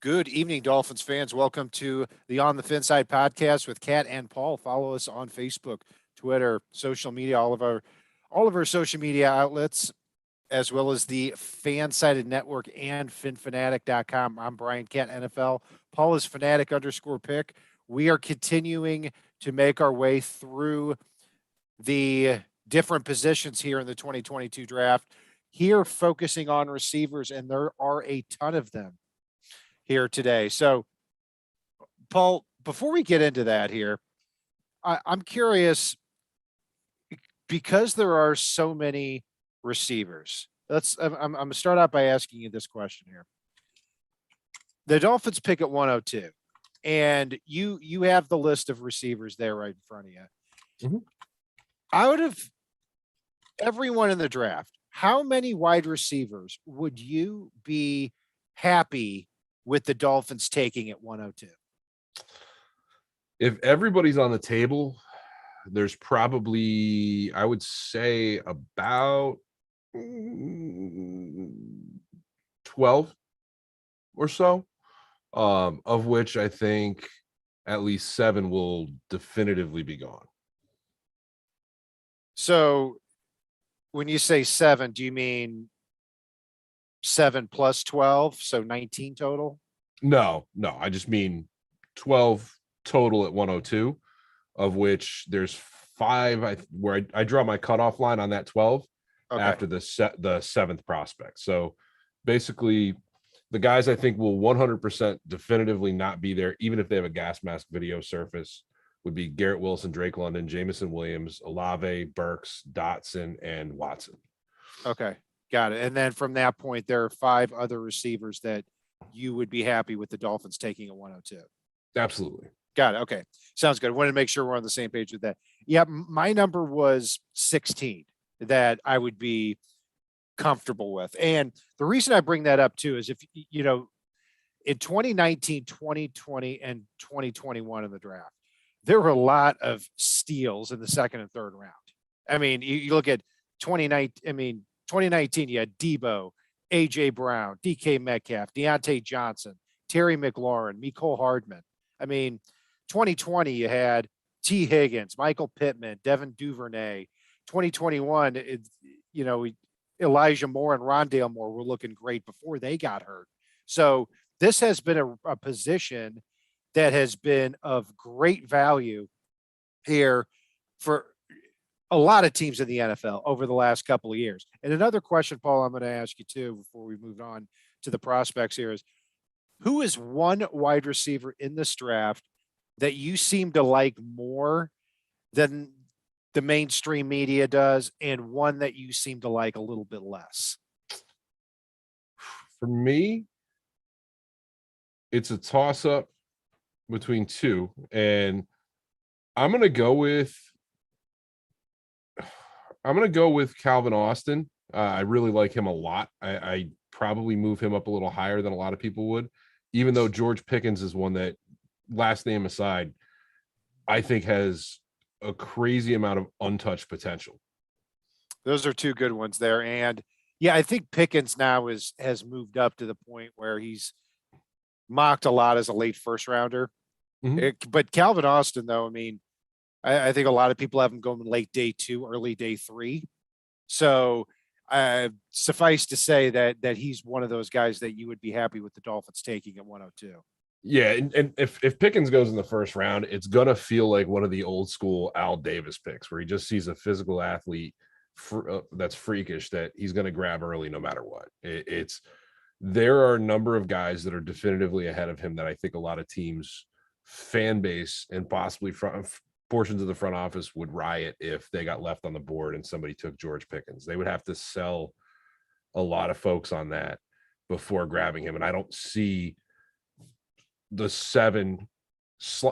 Good evening, Dolphins fans. Welcome to the On the Fin Side podcast with Kat and Paul. Follow us on Facebook, Twitter, social media, all of our social media outlets, as well as the Fan-Sided Network and FinFanatic.com. I'm Brian Cat NFL. Paul is Fanatic_pick. We are continuing to make our way through the different positions here in the 2022 draft. Here, focusing on receivers, and there are a ton of them here today. So, Paul, before we get into that here, I'm curious because there are so many receivers. I'm going to start out by asking you this question here. The Dolphins pick at 102, and you have the list of receivers there right in front of you. Mm-hmm. Out of everyone in the draft, how many wide receivers would you be happy with the Dolphins taking at 102? If everybody's on the table, there's probably, I would say, about 12 or so, of which I think at least 7 will definitively be gone. So when you say 7, do you mean 7 plus 12, so 19 total? No, I just mean 12 total at 102, of which there's 5 where I draw my cutoff line on that 12 after the 7th prospect. So basically, the guys I think will 100% definitively not be there, even if they have a gas mask video surface, would be Garrett Wilson, Drake London, Jameson Williams, Olave, Burks, Dotson, and Watson. Okay. Got it. And then from that point, there are 5 other receivers that you would be happy with the Dolphins taking at 102. Absolutely. Got it. Okay. Sounds good. I wanted to make sure we're on the same page with that. Yeah. My number was 16 that I would be comfortable with. And the reason I bring that up too is if, in 2019, 2020, and 2021 in the draft, there were a lot of steals in the second and third round. I mean, you look at 2019, you had Debo, A.J. Brown, DK Metcalf, Deontay Johnson, Terry McLaurin, Mecole Hardman. I mean, 2020, you had T. Higgins, Michael Pittman, Devin Duvernay. 2021, Elijah Moore and Wandale Moore were looking great before they got hurt. So this has been a position that has been of great value here for a lot of teams in the NFL over the last couple of years. And another question, Paul, I'm going to ask you too, before we move on to the prospects here is, who is one wide receiver in this draft that you seem to like more than the mainstream media does, and one that you seem to like a little bit less? For me, it's a toss-up between 2, and I'm going to go with Calvin Austin. I really like him a lot. I probably move him up a little higher than a lot of people would, even though George Pickens is one that, last name aside, I think has a crazy amount of untouched potential. Those are 2 good ones there. And yeah, I think Pickens now has moved up to the point where he's mocked a lot as a late first rounder. Mm-hmm. But Calvin Austin, though, I mean, I think a lot of people have him going late day 2, early day 3. So suffice to say that he's one of those guys that you would be happy with the Dolphins taking at 102. Yeah, and if Pickens goes in the first round, it's going to feel like one of the old school Al Davis picks where he just sees a physical athlete that's freakish that he's going to grab early no matter what. There are a number of guys that are definitively ahead of him that I think a lot of teams, fan base, and possibly portions of the front office would riot if they got left on the board and somebody took George Pickens. They would have to sell a lot of folks on that before grabbing him. And I don't see the 7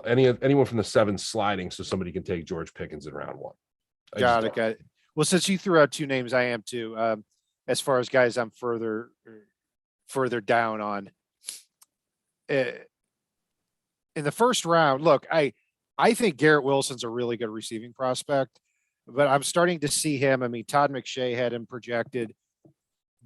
anyone from the 7 sliding so somebody can take George Pickens in round 1. Got it. Well, since you threw out 2 names, I am too. As far as guys I'm further down on. In the first round, look, I think Garrett Wilson's a really good receiving prospect, but I'm starting to see him. I mean, Todd McShay had him projected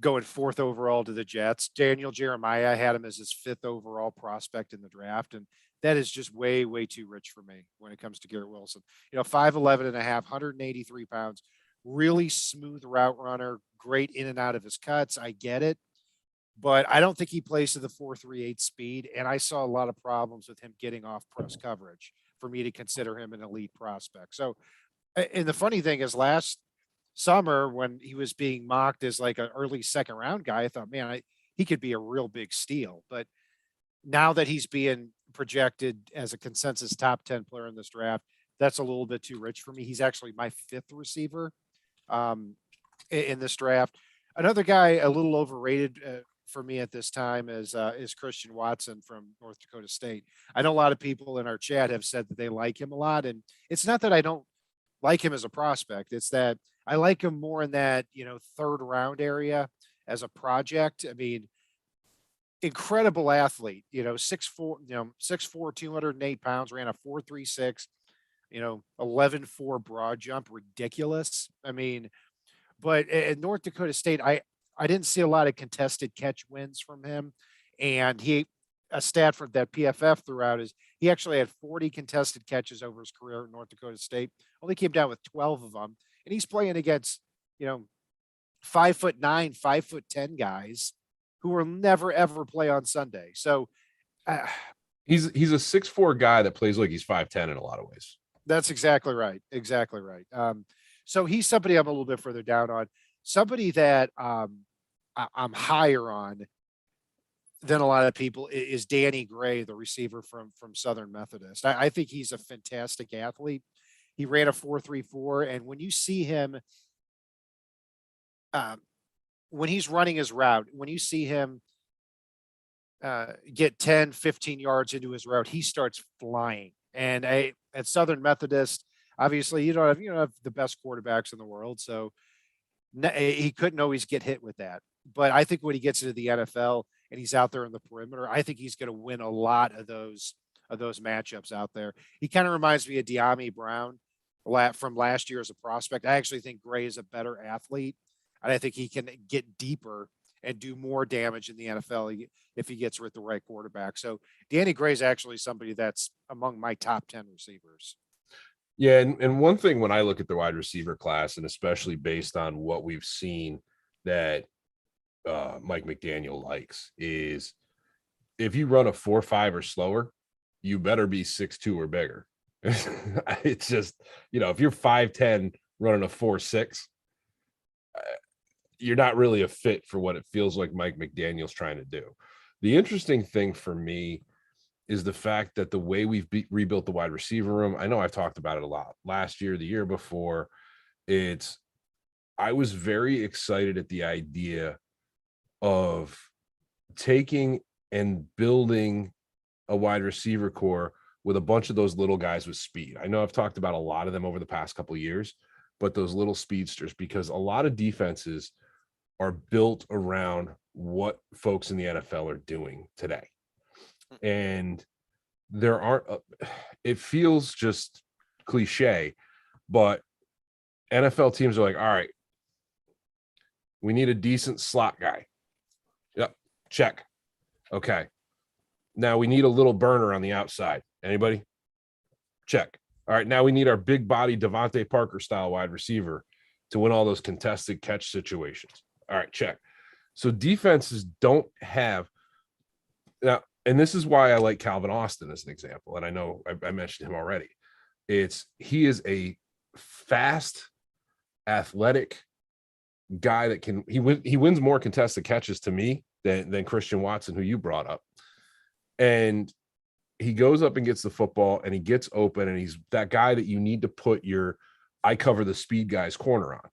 going 4th overall to the Jets. Daniel Jeremiah had him as his 5th overall prospect in the draft. And that is just way, way too rich for me when it comes to Garrett Wilson. 5'11 and a half, 183 pounds, really smooth route runner, great in and out of his cuts. I get it. But I don't think he plays to the 4.38 speed. And I saw a lot of problems with him getting off press coverage for me to consider him an elite prospect. So, and the funny thing is last summer when he was being mocked as like an early second round guy, I thought, man, he could be a real big steal. But now that he's being projected as a consensus top 10 player in this draft, that's a little bit too rich for me. He's actually my 5th receiver in this draft. Another guy a little overrated for me at this time is Christian Watson from North Dakota State. I know a lot of people in our chat have said that they like him a lot, and it's not that I don't like him as a prospect. It's that I like him more in that, 3rd round area as a project. I mean, incredible athlete, 6'4", 6'4", 208 pounds, ran a 4.36, 11.4 broad jump, ridiculous. I mean, but at North Dakota State, I didn't see a lot of contested catch wins from him. And a stat from that PFF throughout is he actually had 40 contested catches over his career at North Dakota State, only came down with 12 of them. And he's playing against, 5'9", 5'10" guys who will never, ever play on Sunday. So he's a 6'4" guy that plays like he's 5'10" in a lot of ways. That's exactly right. Exactly right. So he's somebody I'm a little bit further down on. Somebody that I'm higher on than a lot of people is Danny Gray, the receiver from Southern Methodist. I think he's a fantastic athlete. He ran a 4.34, and when you see him, when he's running his route, when you see him get 10, 15 yards into his route, he starts flying. And at Southern Methodist, obviously, you don't have the best quarterbacks in the world, so he couldn't always get hit with that. But I think when he gets into the NFL and he's out there in the perimeter, I think he's going to win a lot of those matchups out there. He kind of reminds me of De'Ami Brown from last year as a prospect. I actually think Gray is a better athlete, and I think he can get deeper and do more damage in the NFL if he gets with the right quarterback. So Danny Gray is actually somebody that's among my top 10 receivers. Yeah, and one thing when I look at the wide receiver class, and especially based on what we've seen that Mike McDaniel likes, is if you run a 4.5 or slower, you better be 6'2" or bigger. It's just, if you're 5'10" running a 4.6, you're not really a fit for what it feels like Mike McDaniel's trying to do. The interesting thing for me is the fact that the way we've rebuilt the wide receiver room, I know I've talked about it a lot last year, the year before, I was very excited at the idea of taking and building a wide receiver core with a bunch of those little guys with speed. I know I've talked about a lot of them over the past couple of years, but those little speedsters, because a lot of defenses are built around what folks in the NFL are doing today. And there aren't, it feels just cliche, but NFL teams are like, all right, we need a decent slot guy. Yep. Check. Okay. Now we need a little burner on the outside. Anybody? Check. All right. Now we need our big body Devante Parker style wide receiver to win all those contested catch situations. All right. Check. So defenses don't have now, and this is why I like Calvin Austin as an example. And I know I mentioned him already. He is a fast, athletic guy that he wins more contested catches to me than Christian Watson, who you brought up. And he goes up and gets the football and he gets open, and he's that guy that you need to put your I cover the speed guy's corner on.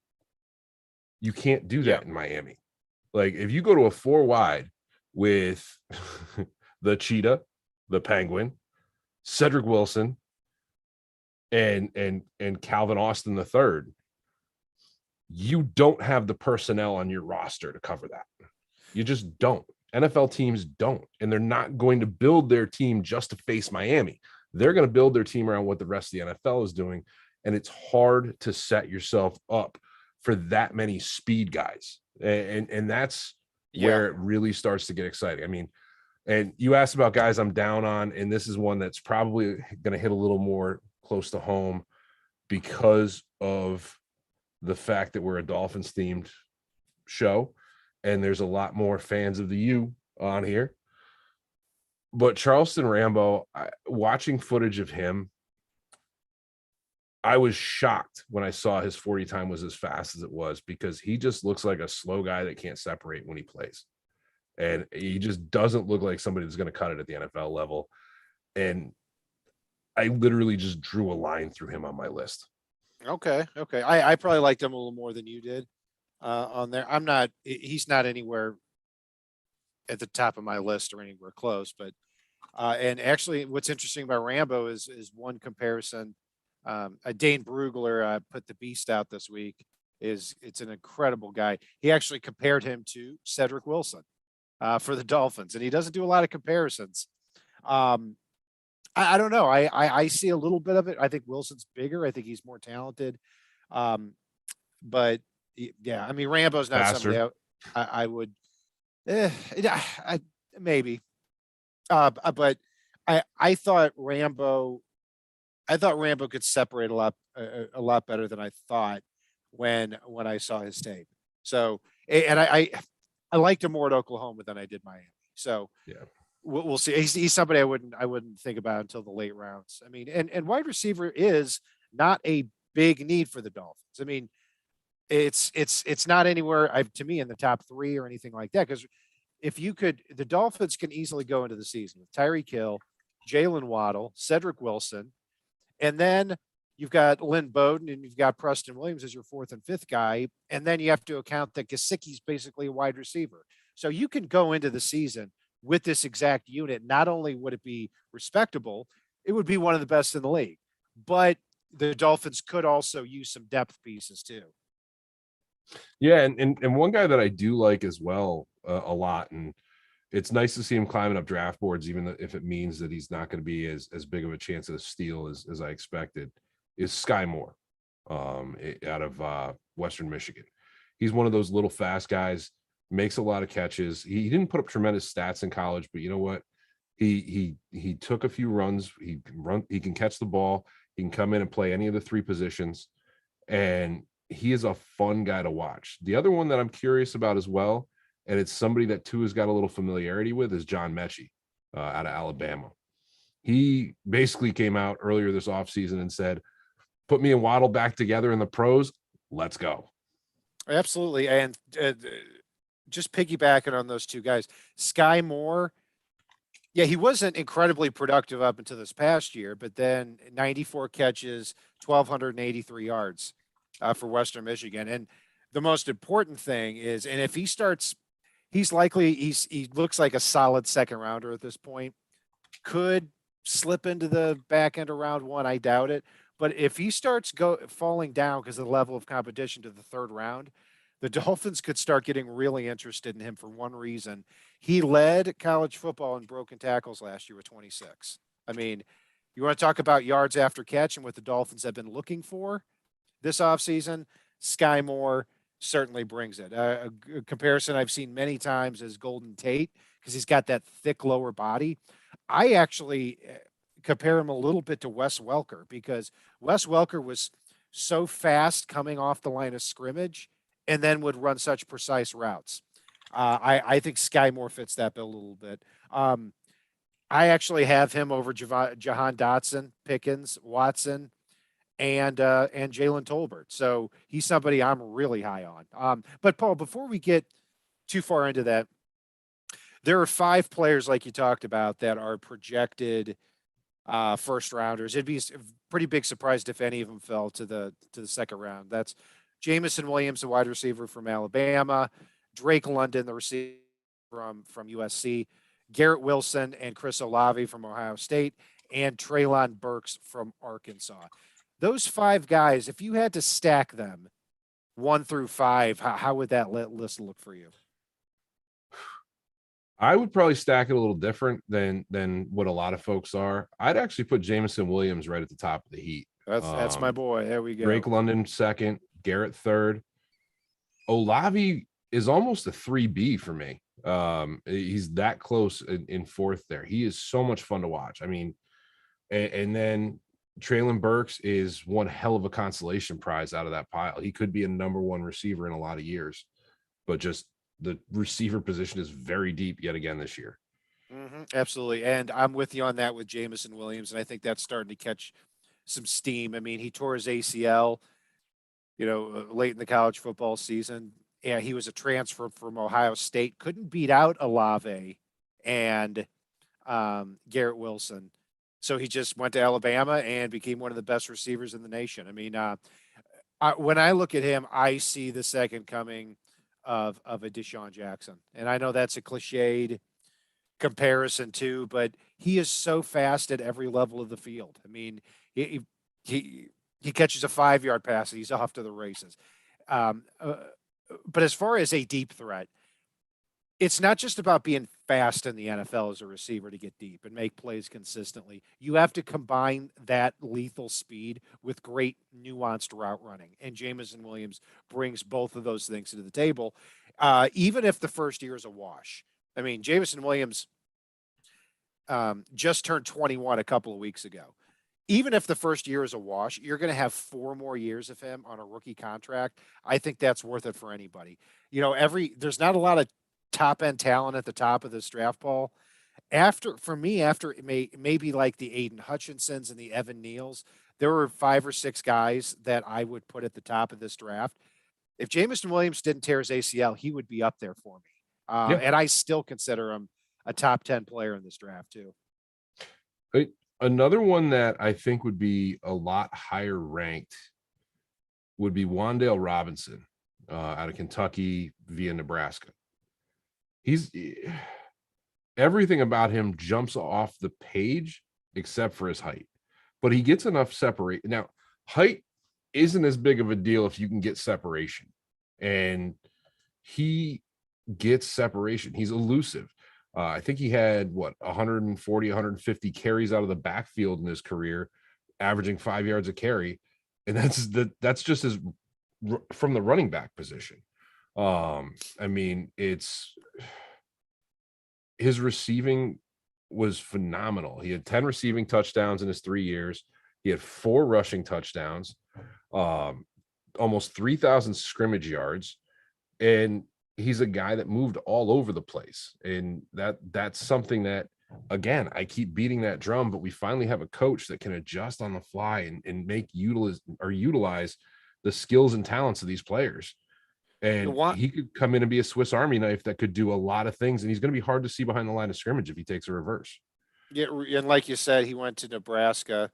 You can't do that in Miami. Like if you go to a 4 wide with the Cheetah, the Penguin, Cedric Wilson, and Calvin Austin III, you don't have the personnel on your roster to cover that. You just don't. NFL teams don't, and they're not going to build their team just to face Miami. They're going to build their team around what the rest of the NFL is doing, and it's hard to set yourself up for that many speed guys. And that's Yeah. where it really starts to get exciting. I mean, and you asked about guys I'm down on, and this is one that's probably going to hit a little more close to home because of the fact that we're a Dolphins themed show and there's a lot more fans of the U on here. But Charleston Rambo, watching footage of him, I was shocked when I saw his 40 time was as fast as it was, because he just looks like a slow guy that can't separate when he plays. And he just doesn't look like somebody that's going to cut it at the NFL level. And I literally just drew a line through him on my list. Okay. I probably liked him a little more than you did on there. He's not anywhere at the top of my list or anywhere close, but and actually what's interesting about Rambo is one comparison. Dane Brugler put the beast out this week. It's an incredible guy. He actually compared him to Cedric Wilson for the Dolphins, and he doesn't do a lot of comparisons. I don't know. I see a little bit of it. I think Wilson's bigger. I think he's more talented. But yeah, I mean, Rambo's not somebody I would maybe. But I thought Rambo could separate a lot better than I thought when I saw his tape. So, and I liked him more at Oklahoma than I did Miami. So yeah, we'll see. He's somebody I wouldn't think about until the late rounds. I mean, and wide receiver is not a big need for the Dolphins. I mean, it's not anywhere to me in the top 3 or anything like that. Because the Dolphins can easily go into the season with Tyreek Hill, Jalen Waddle, Cedric Wilson, and then you've got Lynn Bowden and you've got Preston Williams as your 4th and 5th guy. And then you have to account that Gesicki's basically a wide receiver. So you can go into the season with this exact unit. Not only would it be respectable, it would be one of the best in the league. But the Dolphins could also use some depth pieces too. Yeah, and one guy that I do like as well a lot, and it's nice to see him climbing up draft boards, even if it means that he's not going to be as big of a chance at a steal as I expected, is Skye Moore out of Western Michigan. He's one of those little fast guys, makes a lot of catches. He didn't put up tremendous stats in college, but you know what? He took a few runs. He can catch the ball. He can come in and play any of the 3 positions, and he is a fun guy to watch. The other one that I'm curious about as well, and it's somebody that Tua's got a little familiarity with, is John Metchi out of Alabama. He basically came out earlier this offseason and said, put me and Waddle back together in the pros. Let's go. Absolutely. And just piggybacking on those 2 guys, Skye Moore, yeah, he wasn't incredibly productive up until this past year, but then 94 catches, 1,283 yards for Western Michigan. And the most important thing is, and if he starts, he looks like a solid 2nd rounder at this point. Could slip into the back end of round 1. I doubt it. But if he starts falling down because of the level of competition to the 3rd round, the Dolphins could start getting really interested in him for one reason. He led college football in broken tackles last year with 26. I mean, you want to talk about yards after catch and what the Dolphins have been looking for this offseason? Skye Moore certainly brings it. A comparison I've seen many times is Golden Tate, because he's got that thick lower body. I actually compare him a little bit to Wes Welker, because Wes Welker was so fast coming off the line of scrimmage and then would run such precise routes. I think Skye Moore fits that bill a little bit. I actually have him over Jahan Dotson, Pickens, Watson, and Jalen Tolbert. So he's somebody I'm really high on. But Paul, before we get too far into that, there are 5 players like you talked about that are projected first rounders. It'd be a pretty big surprise if any of them fell to the 2nd round. That's Jamison Williams, the wide receiver from Alabama, Drake London, the receiver from USC, Garrett Wilson and Chris Olave from Ohio State, and Traylon Burks from Arkansas. Those 5 guys, if you had to stack them 1 through 5, how would that list look for you? I would probably stack it a little different than what a lot of folks are. I'd actually put Jameson Williams right at the top of the heat. That's my boy. There we go. Drake London 2nd, Garrett 3rd, Olavi is almost a 3B for me. He's that close in fourth there. He is so much fun to watch. I mean, and then Traylon Burks is one hell of a consolation prize out of that pile. He could be a number one receiver in a lot of years, but just the receiver position is very deep yet again this year. Absolutely. And I'm with you on that with Jamison Williams. And I think that's starting to catch some steam. I mean, he tore his ACL, late in the college football season. Yeah, he was a transfer from Ohio State. Couldn't beat out Olave and Garrett Wilson. So he just went to Alabama and became one of the best receivers in the nation. I mean, when I look at him, I see the second coming of a Deshaun Jackson. And I know that's a cliched comparison too, but he is so fast at every level of the field. I mean, he catches a 5-yard pass and he's off to the races. But as far as a deep threat, it's not just about being fast in the NFL as a receiver to get deep and make plays consistently. You have to combine that lethal speed with great nuanced route running. And Jamison Williams brings both of those things to the table, even if the first year is a wash. I mean, Jamison Williams just turned 21 a couple of weeks ago. Even if the first year is a wash, you're going to have 4 more years of him on a rookie contract. I think that's worth it for anybody. There's not a lot of top end talent at the top of this draft, Paul. After it maybe like the Aiden Hutchinsons and the Evan Neals, there were 5 or 6 guys that I would put at the top of this draft. If Jameson Williams didn't tear his ACL, he would be up there for me. And I still consider him a top 10 player in this draft too. Another one that I think would be a lot higher ranked would be Wandale Robinson out of Kentucky via Nebraska. Everything about him jumps off the page except for his height, but he gets enough separation. Now, height isn't as big of a deal if you can get separation, and he gets separation. He's elusive. I think he had 140, 150 carries out of the backfield in his career, averaging 5 yards a carry. And that's just from the running back position. I mean, his receiving was phenomenal. He had 10 receiving touchdowns in his 3 years. He had 4 rushing touchdowns, almost 3,000 scrimmage yards. And he's a guy that moved all over the place. And that's something that, again, I keep beating that drum, but we finally have a coach that can adjust on the fly and utilize the skills and talents of these players. And he could come in and be a Swiss Army knife that could do a lot of things. And he's going to be hard to see behind the line of scrimmage if he takes a reverse. Yeah. And like you said, he went to Nebraska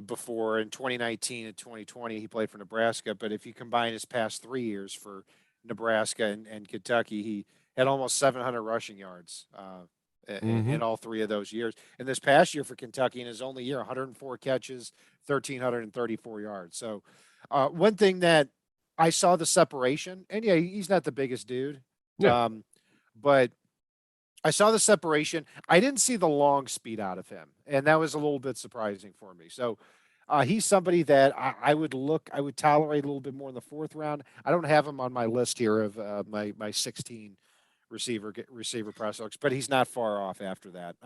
before in 2019 and 2020, he played for Nebraska. But if you combine his past 3 years for Nebraska and Kentucky, he had almost 700 rushing yards in all 3 of those years. And this past year for Kentucky, in his only year, 104 catches, 1,334 yards. So one thing that I saw the separation, and yeah, he's not the biggest dude, but I saw the separation. I didn't see the long speed out of him, and that was a little bit surprising for me. So he's somebody that I would tolerate a little bit more in the 4th round. I don't have him on my list here of my 16 receiver prospects, but he's not far off after that.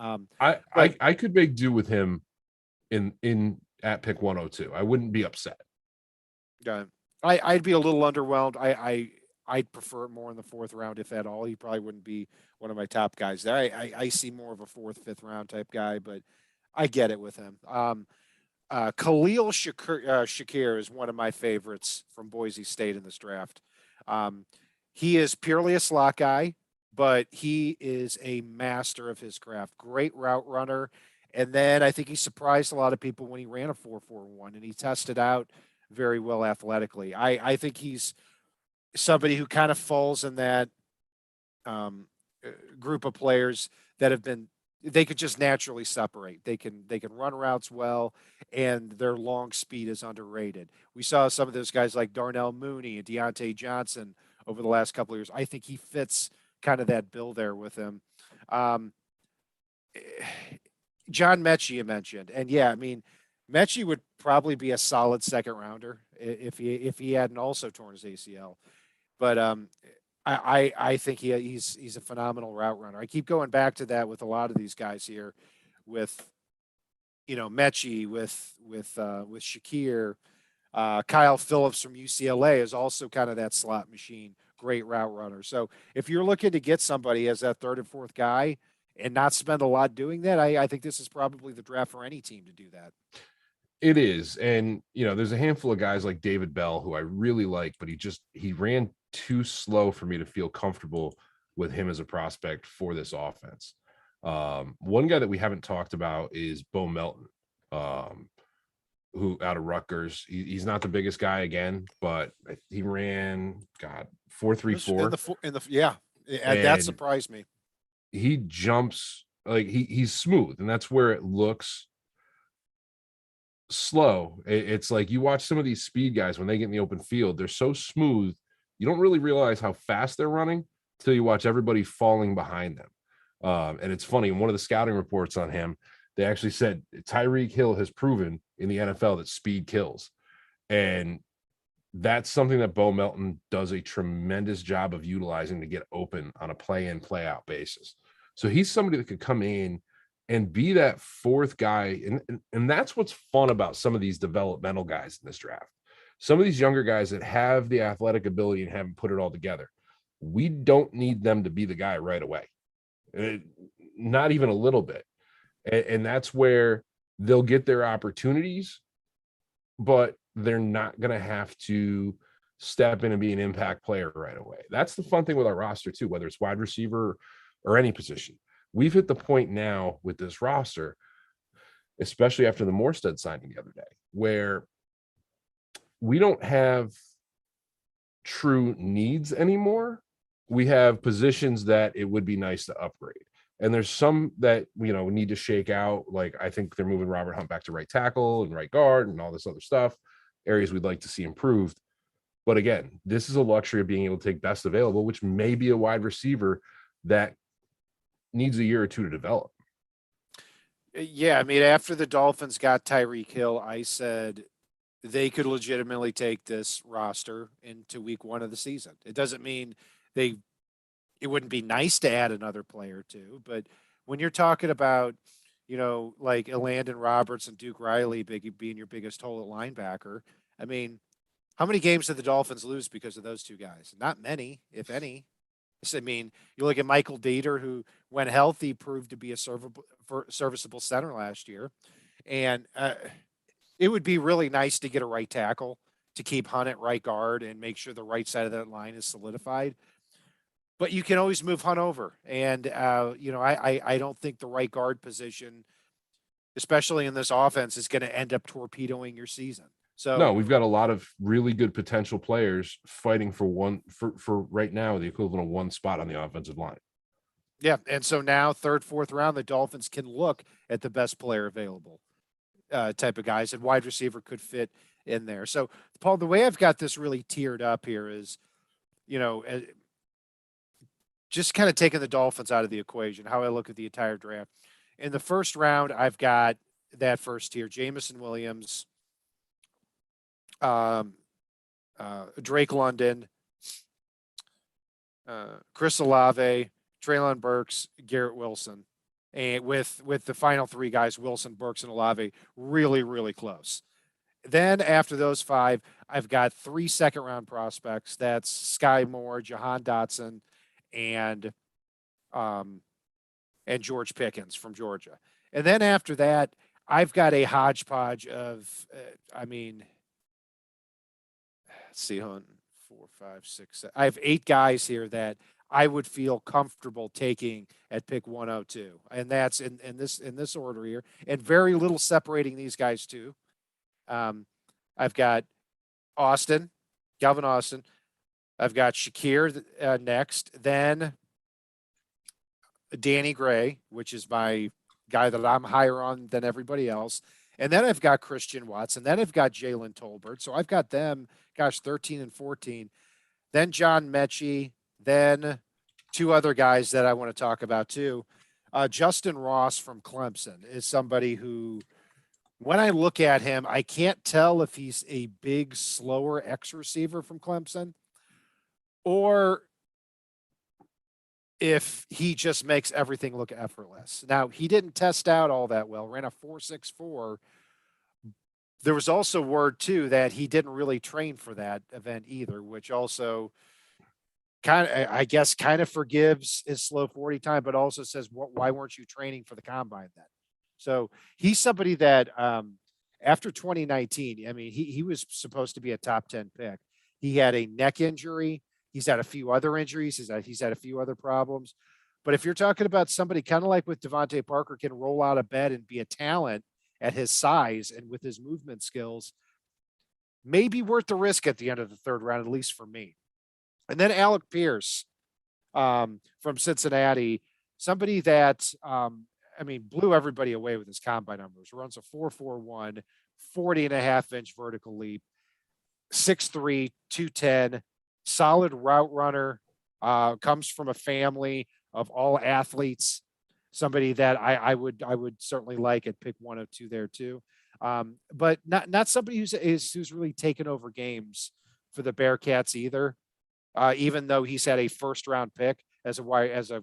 I could make do with him in at pick 102. I wouldn't be upset. Yeah, I'd be a little underwhelmed. I'd prefer it more in the 4th round, if at all. He probably wouldn't be one of my top guys there. I see more of a 4th, 5th round type guy, but I get it with him. Khalil Shakir is one of my favorites from Boise State in this draft. He is purely a slot guy, but he is a master of his craft. Great route runner. And then I think he surprised a lot of people when he ran a 4.41, and he tested out very well athletically. I think he's somebody who kind of falls in that group of players that they could just naturally separate. They can run routes well, and their long speed is underrated. We saw some of those guys like Darnell Mooney and Deontay Johnson over the last couple of years. I think he fits kind of that bill there with him. John Metchi you mentioned, and yeah, I mean, Metchi would probably be a solid 2nd rounder if he hadn't also torn his ACL. But I think he's a phenomenal route runner. I keep going back to that with a lot of these guys here, with Metchi, with Shakir, Kyle Phillips from UCLA is also kind of that slot machine, great route runner. So if you're looking to get somebody as that third and fourth guy and not spend a lot doing that, I think this is probably the draft for any team to do that. It is. And, there's a handful of guys like David Bell who I really like, but he ran too slow for me to feel comfortable with him as a prospect for this offense. One guy that we haven't talked about is Beau Melton, who out of Rutgers. He's not the biggest guy again, but he ran 4.34 and that surprised me. He jumps like he's smooth, and that's where it looks slow. It's like you watch some of these speed guys when they get in the open field, they're so smooth, you don't really realize how fast they're running until you watch everybody falling behind them. And it's funny, in one of the scouting reports on him, they actually said Tyreek Hill has proven in the NFL that speed kills. And that's something that Beau Melton does a tremendous job of utilizing to get open on a play in, play out basis. So he's somebody that could come in and be that fourth guy. And that's what's fun about some of these developmental guys in this draft. Some of these younger guys that have the athletic ability and haven't put it all together, we don't need them to be the guy right away. Not even a little bit. And that's where they'll get their opportunities, but they're not going to have to step in and be an impact player right away. That's the fun thing with our roster too, whether it's wide receiver or any position. We've hit the point now with this roster, especially after the Morstead signing the other day, where we don't have true needs anymore. We have positions that it would be nice to upgrade. And there's some that, need to shake out. Like, I think they're moving Robert Hunt back to right tackle and right guard and all this other stuff, areas we'd like to see improved. But again, this is a luxury of being able to take best available, which may be a wide receiver that needs a year or two to develop. Yeah, I mean, after the Dolphins got Tyreek Hill, I said they could legitimately take this roster into week 1 of the season. It doesn't mean it wouldn't be nice to add another player or two, but when you're talking about, like Elandon Roberts and Duke Riley being your biggest hole at linebacker, I mean, how many games did the Dolphins lose because of those two guys? Not many, if any. I mean, you look at Michael Dieter, who, when healthy, proved to be a serviceable center last year. And it would be really nice to get a right tackle to keep Hunt at right guard and make sure the right side of that line is solidified. But you can always move Hunt over. And, I don't think the right guard position, especially in this offense, is going to end up torpedoing your season. So no, we've got a lot of really good potential players fighting for right now, the equivalent of one spot on the offensive line. Yeah. And so now, third, fourth round, the Dolphins can look at the best player available type of guys, and wide receiver could fit in there. So, Paul, the way I've got this really tiered up here is, just kind of taking the Dolphins out of the equation, how I look at the entire draft. In the first round, I've got that first tier: Jamison Williams, Drake London, Chris Olave, Traylon Burks, Garrett Wilson, and with the final three guys, Wilson, Burks, and Olave, really, really close. Then after those 5, I've got 3 second-round prospects. That's Skye Moore, Jahan Dotson, and George Pickens from Georgia. And then after that, I've got a hodgepodge of, let's see, 4, 5, 6, 7. I have 8 guys here that I would feel comfortable taking at pick 102, and that's in this order here, and very little separating these guys too. I've got Galvin Austin. I've got Shakir next, then Danny Gray, which is my guy that I'm higher on than everybody else. And then I've got Christian Watson. Then I've got Jalen Tolbert. So I've got them, 13 and 14. Then John Metchi. Then 2 other guys that I want to talk about too. Justin Ross from Clemson is somebody who, when I look at him, I can't tell if he's a big, slower X receiver from Clemson, or if he just makes everything look effortless. Now, he didn't test out all that well, ran a 4.64. There was also word too that he didn't really train for that event either, which also I guess, kind of forgives his slow 40 time, but also says, why weren't you training for the combine then? So he's somebody that after 2019, I mean, he was supposed to be a top 10 pick. He had a neck injury. He's had a few other injuries. He's had a few other problems. But if you're talking about somebody kind of like with Devante Parker can roll out of bed and be a talent at his size and with his movement skills, maybe worth the risk at the end of the third round, at least for me. And then Alec Pierce from Cincinnati, somebody that, blew everybody away with his combine numbers. Runs a 4.41, 40.5-inch vertical leap, 6'3", 210, solid route runner, comes from a family of all athletes, somebody that I would certainly like at pick 102 there too. But not somebody who's really taken over games for the Bearcats either. Even though he's had a first-round pick as a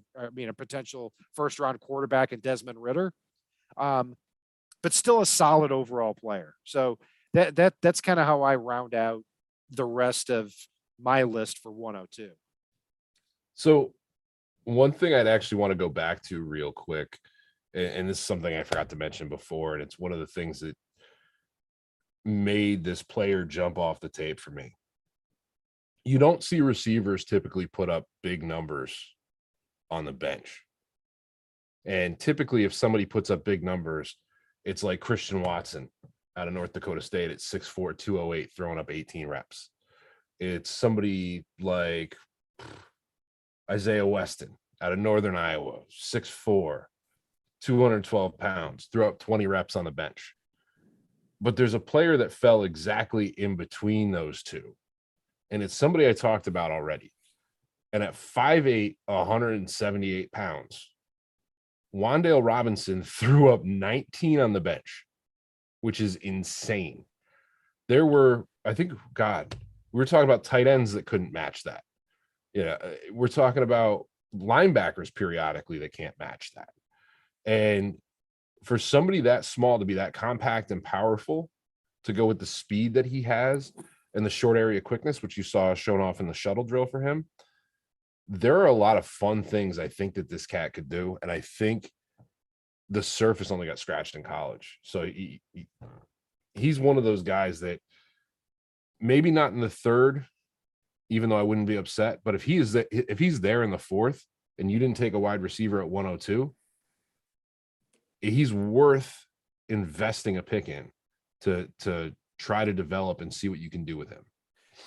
potential first-round quarterback in Desmond Ridder, but still a solid overall player. So that's kind of how I round out the rest of my list for 102. So one thing I'd actually want to go back to real quick, and this is something I forgot to mention before, and it's one of the things that made this player jump off the tape for me. You don't see receivers typically put up big numbers on the bench. And typically, if somebody puts up big numbers, it's like Christian Watson out of North Dakota State at 6'4", 208, throwing up 18 reps. It's somebody like Isaiah Weston out of Northern Iowa, 6'4", 212 pounds, threw up 20 reps on the bench. But there's a player that fell exactly in between those two. And it's somebody I talked about already. And at 5'8", 178 pounds, Wandale Robinson threw up 19 on the bench, which is insane. There were, we were talking about tight ends that couldn't match that. Yeah, we're talking about linebackers periodically that can't match that. And for somebody that small to be that compact and powerful, to go with the speed that he has and the short area quickness, which you saw shown off in the shuttle drill for him, there are a lot of fun things I think that this cat could do. And I think the surface only got scratched in college. So he's one of those guys that maybe not in the third, even though I wouldn't be upset, but if he's there in the fourth and you didn't take a wide receiver at 102, he's worth investing a pick in to try to develop and see what you can do with him.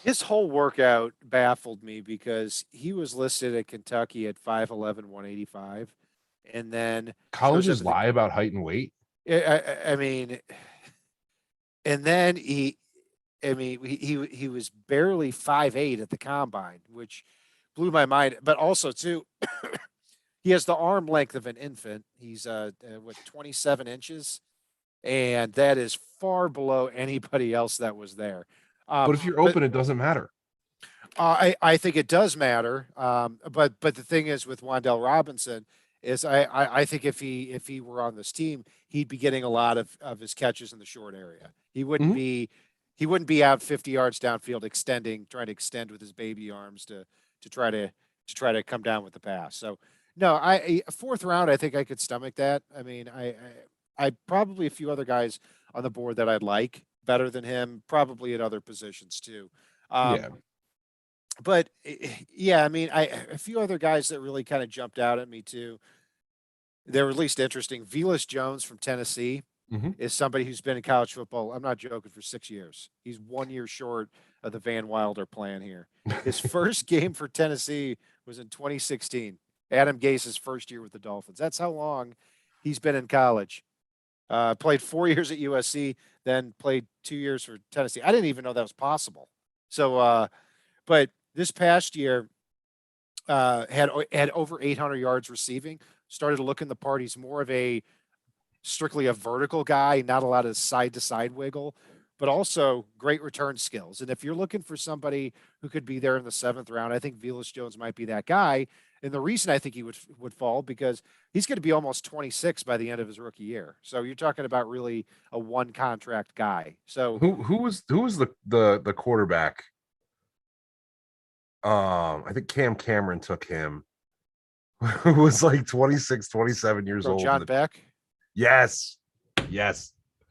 His whole workout baffled me because he was listed at Kentucky at 5'11", 185. And then colleges lie about height and weight. I mean, and then he was barely 5'8" at the combine, which blew my mind. But also too, he has the arm length of an infant. He's 27 inches, and that is far below anybody else that was there. But if you're open, it doesn't matter. I think it does matter. But the thing is with Wandale Robinson is I think if he were on this team, he'd be getting a lot of his catches in the short area. He wouldn't be out 50 yards downfield trying to extend with his baby arms to try to come down with the pass. So no, a fourth round, I think I could stomach that. I mean, I probably a few other guys on the board that I'd like better than him, probably at other positions too. But yeah, I mean, a few other guys that really kind of jumped out at me too. They were at least interesting. Velus Jones from Tennessee is somebody who's been in college football. I'm not joking, for 6 years. He's 1 year short of the Van Wilder plan here. His first game for Tennessee was in 2016. Adam Gase's first year with the Dolphins. That's how long he's been in college. Played 4 years at USC, then played 2 years for Tennessee. I didn't even know that was possible. So, but this past year had over 800 yards receiving. Started to look in the part. He's more of strictly a vertical guy, not a lot of side to side wiggle. but also great return skills. And if you're looking for somebody who could be there in the 7th round, I think Velus Jones might be that guy. And the reason I think he would fall because he's going to be almost 26 by the end of his rookie year. So you're talking about really a one contract guy. So who was the quarterback? I think Cam Cameron took him. Who was like 26, 27 years old. John Beck. Yes.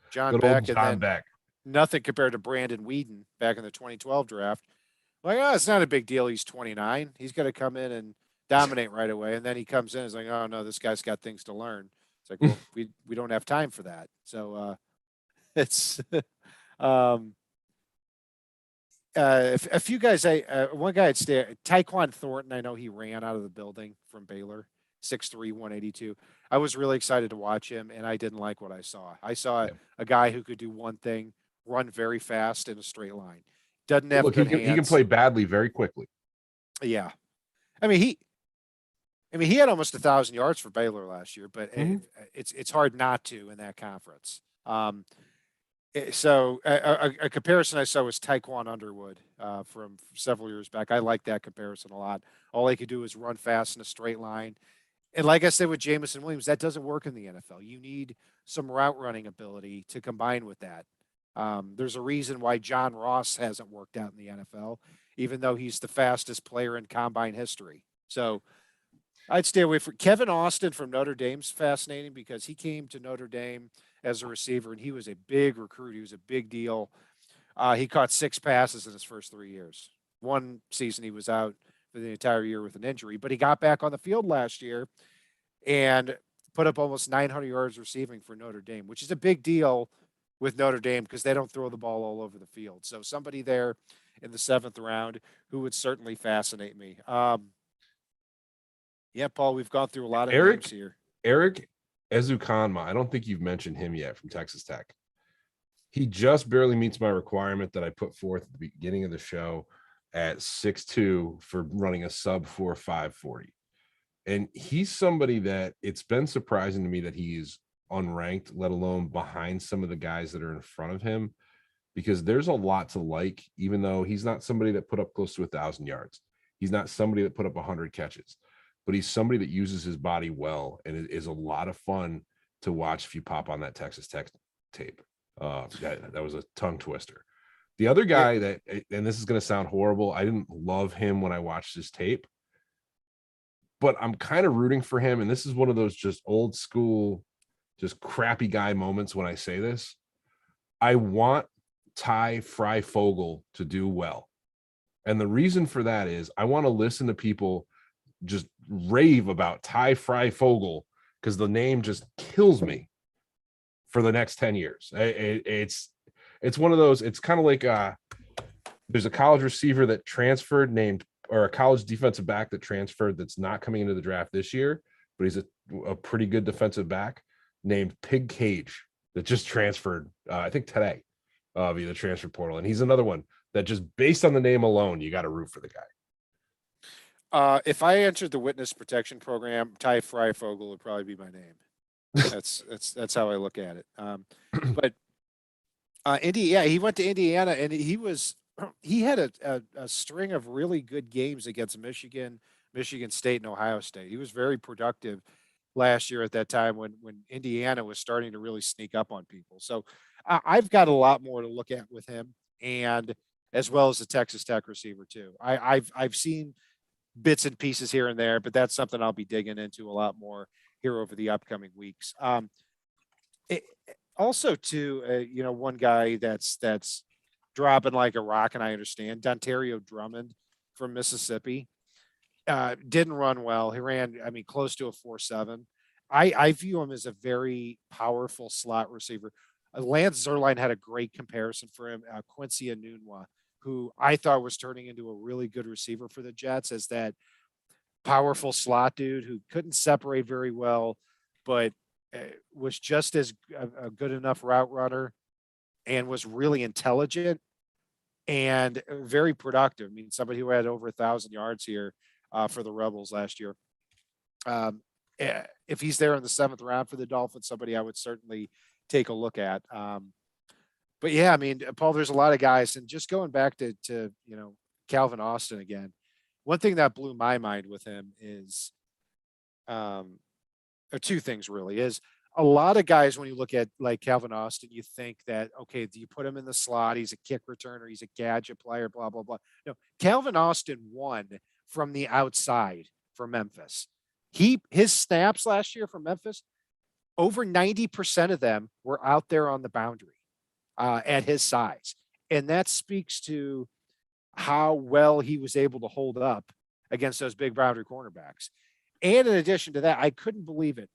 John Good Beck, old John Beck. Nothing compared to Brandon Whedon back in the 2012 draft. Like, oh, it's not a big deal. He's 29. He's going to come in and dominate right away. And then he comes in and is like, oh, no, this guy's got things to learn. It's like, well, we don't have time for that. So it's a few guys. One guy I'd stay. Taekwon Thornton. I know he ran out of the building from Baylor, 6'3", 182. I was really excited to watch him, and I didn't like what I saw. I saw a guy who could do one thing, run very fast in a straight line. Doesn't have good hands. He can play badly very quickly. Yeah, I mean he had almost 1,000 yards for Baylor last year, but it's hard not to in that conference. So a comparison I saw was Taekwon Underwood from several years back. I like that comparison a lot. All they could do is run fast in a straight line. And like I said with Jamison Williams, that doesn't work in the NFL. You need some route running ability to combine with that. There's a reason why John Ross hasn't worked out in the NFL, even though he's the fastest player in combine history. So I'd stay away from Kevin Austin from Notre Dame's fascinating because he came to Notre Dame as a receiver and he was a big recruit. He was a big deal. He caught 6 passes in his first 3 years. One season he was out for the entire year with an injury, but he got back on the field last year and put up almost 900 yards receiving for Notre Dame, which is a big deal with Notre Dame because they don't throw the ball all over the field. So somebody there in the 7th round who would certainly fascinate me. Yeah, Paul, we've gone through a lot of names here. Eric Ezukonma, I don't think you've mentioned him yet from Texas Tech. He just barely meets my requirement that I put forth at the beginning of the show at 6'2" for running a sub 4.5 40. And he's somebody that it's been surprising to me that he's unranked, let alone behind some of the guys that are in front of him, because there's a lot to like, even though he's not somebody that put up close to 1,000 yards. He's not somebody that put up 100 catches, but he's somebody that uses his body well. And it is a lot of fun to watch if you pop on that Texas Tech tape. That was a tongue twister. The other guy that, and this is going to sound horrible, I didn't love him when I watched his tape, but I'm kind of rooting for him. And this is one of those just old school, just crappy guy moments when I say this. I want Ty Freifogel to do well. And the reason for that is I want to listen to people just rave about Ty Freifogel because the name just kills me for the next 10 years. It's one of those, it's kind of like there's a college receiver that transferred or a college defensive back that transferred that's not coming into the draft this year, but he's a pretty good defensive back named Pig Cage that just transferred, I think today, via the transfer portal. And he's another one that just based on the name alone, you got to root for the guy. If I entered the witness protection program, Ty Freifogel would probably be my name. That's how I look at it. But he went to Indiana and he had a string of really good games against Michigan State, and Ohio State. He was very productive last year at that time when Indiana was starting to really sneak up on people. So I've got a lot more to look at with him, and as well as the Texas Tech receiver too. I've seen bits and pieces here and there, but that's something I'll be digging into a lot more here over the upcoming weeks. Also, too, one guy that's dropping like a rock, and I understand, Dontario Drummond from Mississippi didn't run well. He ran, close to a 4.7. I view him as a very powerful slot receiver. Lance Zierlein had a great comparison for him. Quincy Enunwa, who I thought was turning into a really good receiver for the Jets, as that powerful slot dude who couldn't separate very well, but was just as a good enough route runner and was really intelligent and very productive. Somebody who had over 1,000 yards here for the Rebels last year. If he's there in the 7th round for the Dolphins, somebody I would certainly take a look at. But yeah, I mean, Paul, there's a lot of guys, and just going back to Calvin Austin again. One thing that blew my mind with him is, or two things really, is a lot of guys when you look at like Calvin Austin, you think that okay, do you put him in the slot? He's a kick returner, he's a gadget player, blah blah blah. No, Calvin Austin won from the outside for Memphis. His snaps last year for Memphis, over 90% of them were out there on the boundary at his size. And that speaks to how well he was able to hold up against those big boundary cornerbacks. And in addition to that, I couldn't believe it.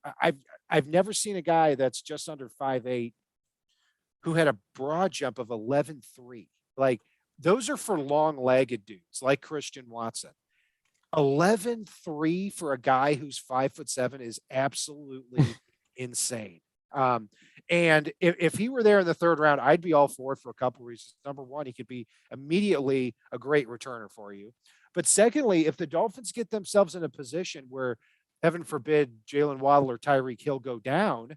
I've never seen a guy that's just under 5'8" who had a broad jump of 11.3. Like those are for long-legged dudes like Christian Watson. 11.3 for a guy who's 5'7" is absolutely insane. And if he were there in the third round, I'd be all for it for a couple of reasons. Number one, he could be immediately a great returner for you. But secondly, if the Dolphins get themselves in a position where, heaven forbid, Jalen Waddle or Tyreek Hill go down,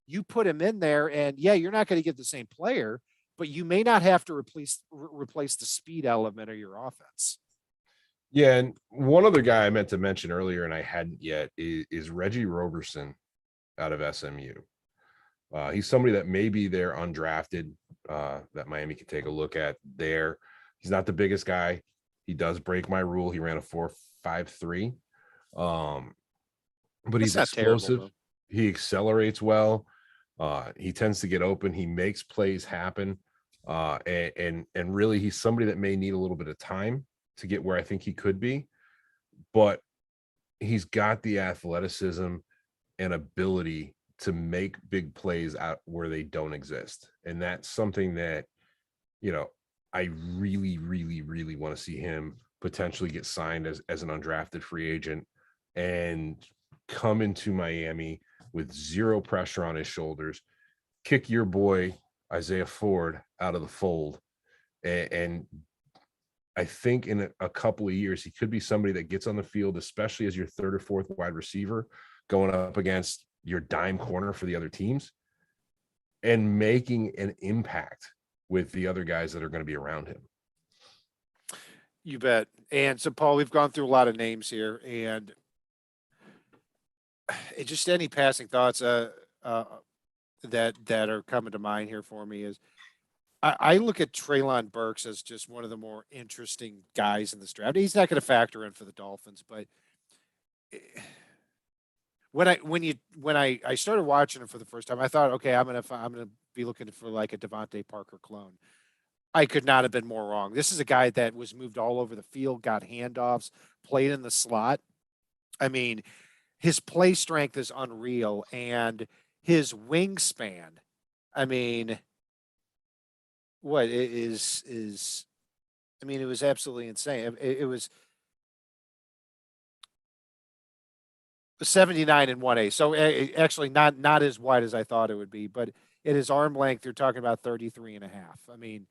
you put him in there, and yeah, you're not going to get the same player, but you may not have to replace the speed element of your offense. Yeah, and one other guy I meant to mention earlier, and I hadn't yet, is Reggie Roberson out of SMU. He's somebody that maybe they're undrafted that Miami can take a look at there. He's not the biggest guy. He does break my rule. He ran a 4.53. But he's explosive. Terrible, he accelerates well. He tends to get open. He makes plays happen. And really, he's somebody that may need a little bit of time to get where I think he could be. But he's got the athleticism and ability to make big plays out where they don't exist. And that's something that, I really, really, really want to see him potentially get signed as an undrafted free agent and come into Miami with zero pressure on his shoulders, kick your boy Isaiah Ford out of the fold. And I think in a couple of years, he could be somebody that gets on the field, especially as your third or fourth wide receiver going up against your dime corner for the other teams and making an impact with the other guys that are going to be around him. You bet. And so, Paul, we've gone through a lot of names here, and just any passing thoughts that are coming to mind here for me is I look at Traylon Burks as just one of the more interesting guys in this draft. He's not going to factor in for the Dolphins, but when I started watching him for the first time, I thought, okay, I'm gonna be looking for like a Devante Parker clone. I could not have been more wrong. This is a guy that was moved all over the field, got handoffs, played in the slot. I mean, his play strength is unreal, and his wingspan. I mean, what is? I mean, it was absolutely insane. It was 79 and 1A. So actually not as wide as I thought it would be, but at his arm length, you're talking about 33 and a half. I mean,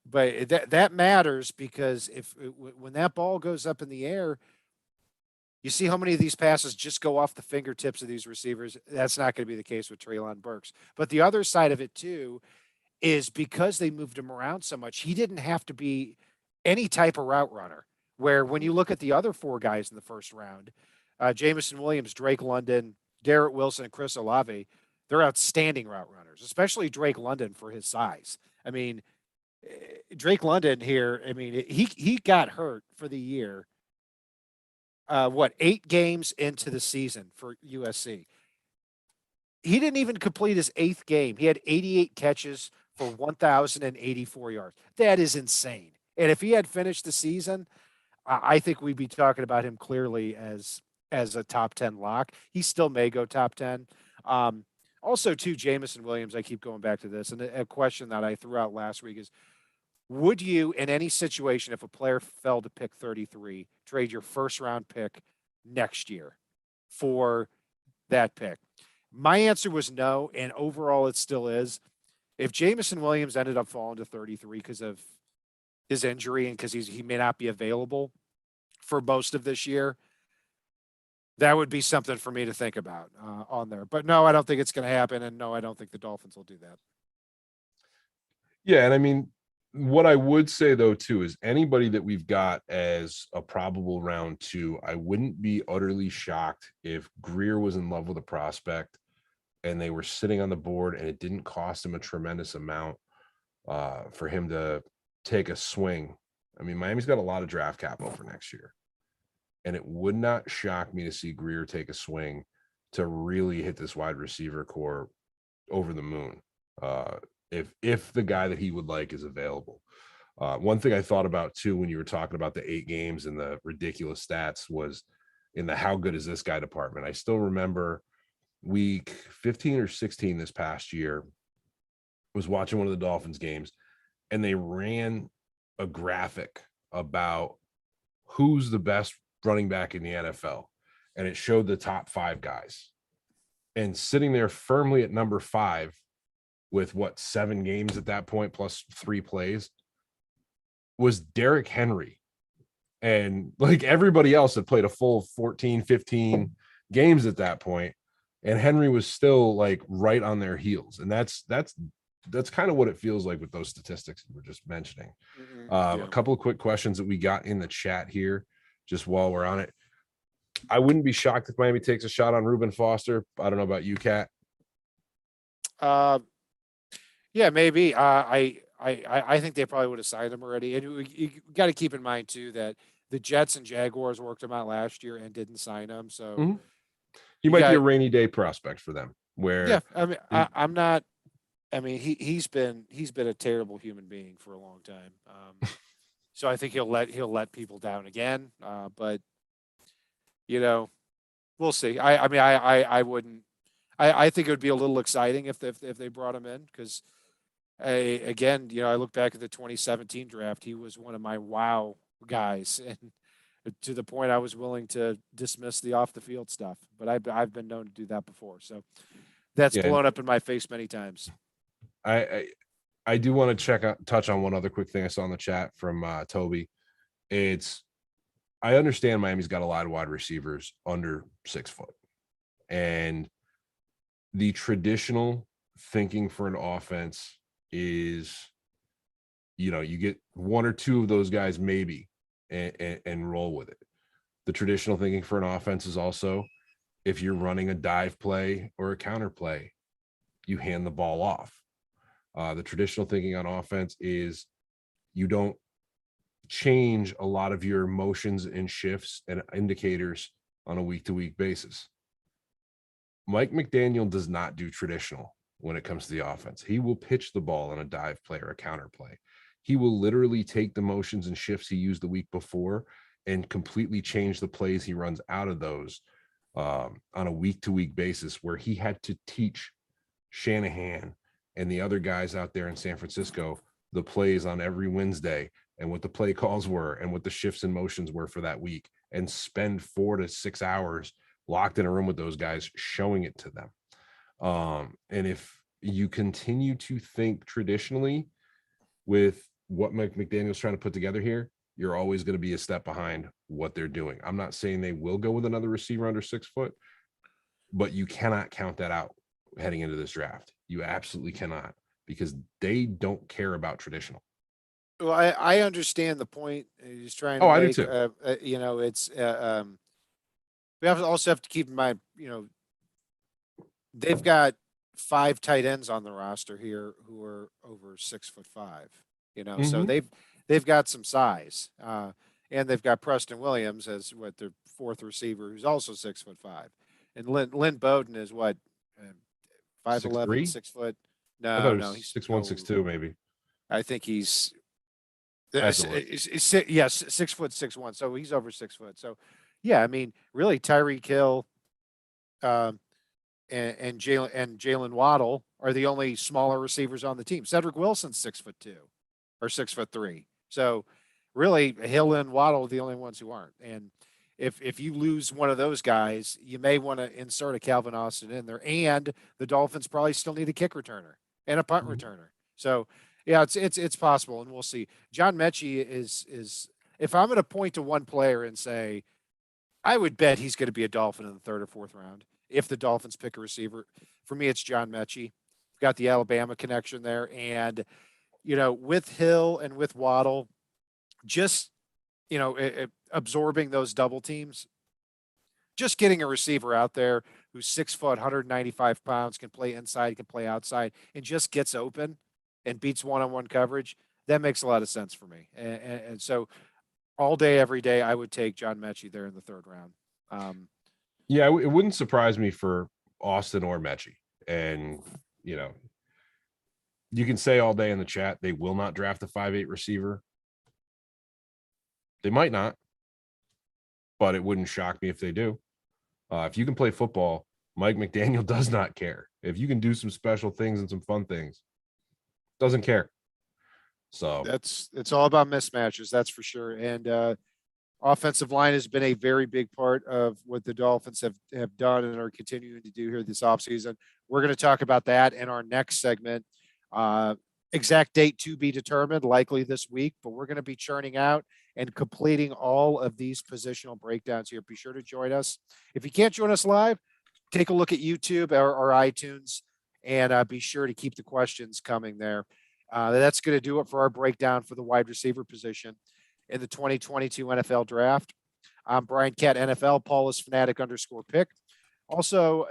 but that matters because when that ball goes up in the air, you see how many of these passes just go off the fingertips of these receivers. That's not going to be the case with Traylon Burks. But the other side of it too is because they moved him around so much, he didn't have to be any type of route runner. Where when you look at the other four guys in the first round, Jameson Williams, Drake London, Garrett Wilson, and Chris Olave, they're outstanding route runners, especially Drake London for his size. I mean, Drake London here, I mean, he got hurt for the year. 8 games into the season for USC. He didn't even complete his 8th game. He had 88 catches for 1,084 yards. That is insane. And if he had finished the season, I think we'd be talking about him clearly as a top 10 lock. He still may go top 10. Also, too, Jamison Williams, I keep going back to this. And a question that I threw out last week is, would you, in any situation, if a player fell to pick 33, trade your first-round pick next year for that pick? My answer was no, and overall it still is. If Jamison Williams ended up falling to 33 because of his injury and because he may not be available for most of this year, that would be something for me to think about on there. But no, I don't think it's going to happen, and no, I don't think the Dolphins will do that. Yeah, and I mean, what I would say though too is anybody that we've got as a probable round 2, I wouldn't be utterly shocked if Greer was in love with a prospect and they were sitting on the board and it didn't cost him a tremendous amount for him to take a swing. I mean, Miami's got a lot of draft capital for next year, and it would not shock me to see Greer take a swing to really hit this wide receiver core over the moon. If the guy that he would like is available. One thing I thought about too when you were talking about the 8 games and the ridiculous stats was in the how good is this guy department. I still remember week 15 or 16 this past year, was watching one of the Dolphins games, and they ran a graphic about who's the best running back in the NFL, and it showed the top 5 guys. And sitting there firmly at number 5 with 7 games at that point plus 3 plays was Derrick Henry. And like everybody else had played a full 14, 15 games at that point, and Henry was still like right on their heels. And that's kind of what it feels like with those statistics we were just mentioning. A couple of quick questions that we got in the chat here, just while we're on it. I wouldn't be shocked if Miami takes a shot on Reuben Foster. I don't know about you, Kat. Yeah, maybe. I think they probably would have signed him already. And you got to keep in mind too that the Jets and Jaguars worked him out last year and didn't sign him. So he might be a rainy day prospect for them. Where yeah, I mean, I'm not. I mean, he's been a terrible human being for a long time. So I think he'll let people down again. But you know, we'll see. I mean, I wouldn't. I think it would be a little exciting if they brought him in because, again, I look back at the 2017 draft. He was one of my wow guys, and to the point I was willing to dismiss the off the field stuff. But I've been known to do that before, so that's blown up in my face many times. I do want to touch on one other quick thing I saw in the chat from Toby. I understand Miami's got a lot of wide receivers under 6 foot, and the traditional thinking for an offense is, you get 1 or 2 of those guys maybe and roll with it. The traditional thinking for an offense is also, if you're running a dive play or a counter play, you hand the ball off. The traditional thinking on offense is you don't change a lot of your motions and shifts and indicators on a week-to-week basis. Mike McDaniel does not do traditional when it comes to the offense. He will pitch the ball on a dive play or a counter play. He will literally take the motions and shifts he used the week before and completely change the plays he runs out of those on a week-to-week basis, where he had to teach Shanahan and the other guys out there in San Francisco the plays on every Wednesday and what the play calls were and what the shifts and motions were for that week, and spend 4 to 6 hours locked in a room with those guys showing it to them. And if you continue to think traditionally with what Mike McDaniel's trying to put together here, you're always going to be a step behind what they're doing. I'm not saying they will go with another receiver under 6 foot, but you cannot count that out heading into this draft. You absolutely cannot, because they don't care about traditional. Well, I understand the point he's trying to make. I do too. It's we also have to keep in mind, they've got 5 tight ends on the roster here who are over 6'5". So they've got some size, and they've got Preston Williams as their 4th receiver, who's also 6'5", and Lynn Bowden is 5'11", 6 foot. No, he's 6'1", 6'2", maybe. I think he's 6 foot 6'1", so he's over 6 foot. So, yeah, I mean, really, Tyreek Hill, and Jalen Waddle are the only smaller receivers on the team. Cedric Wilson's 6'2" or 6'3". So, really, Hill and Waddle are the only ones who aren't. And if you lose one of those guys, you may want to insert a Calvin Austin in there. And the Dolphins probably still need a kick returner and a punt returner. So, yeah, it's possible, and we'll see. John Metchi is if I'm going to point to one player and say, I would bet he's going to be a Dolphin in the 3rd or 4th round if the Dolphins pick a receiver. For me, it's John Metchi. Got the Alabama connection there, and with Hill and with Waddle, just, absorbing those double teams, just getting a receiver out there who's 6 foot, 195 pounds, can play inside, can play outside, and just gets open and beats one-on-one coverage. That makes a lot of sense for me. And so all day, every day, I would take John Metchi there in the third round. Yeah, it wouldn't surprise me for Austin or Metchi. And, you can say all day in the chat, they will not draft a 5'8" receiver. They might not, but it wouldn't shock me if they do. If you can play football, Mike McDaniel does not care. If you can do some special things and some fun things, doesn't care. So it's all about mismatches, that's for sure. And offensive line has been a very big part of what the Dolphins have done and are continuing to do here this offseason. We're going to talk about that in our next segment. Exact date to be determined, likely this week, but we're going to be churning out and completing all of these positional breakdowns here. Be sure to join us. If you can't join us live, take a look at YouTube or iTunes, and be sure to keep the questions coming there. That's going to do it for our breakdown for the wide receiver position in the 2022 NFL Draft. I'm Brian Cat NFL. Paul is Fanatic_pick. Also,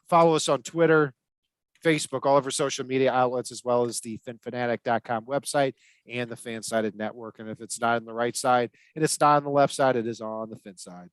follow us on Twitter, Facebook, all of our social media outlets, as well as the finfanatic.com website and the Fansided Network. And if it's not on the right side and it's not on the left side, it is on the Fin side.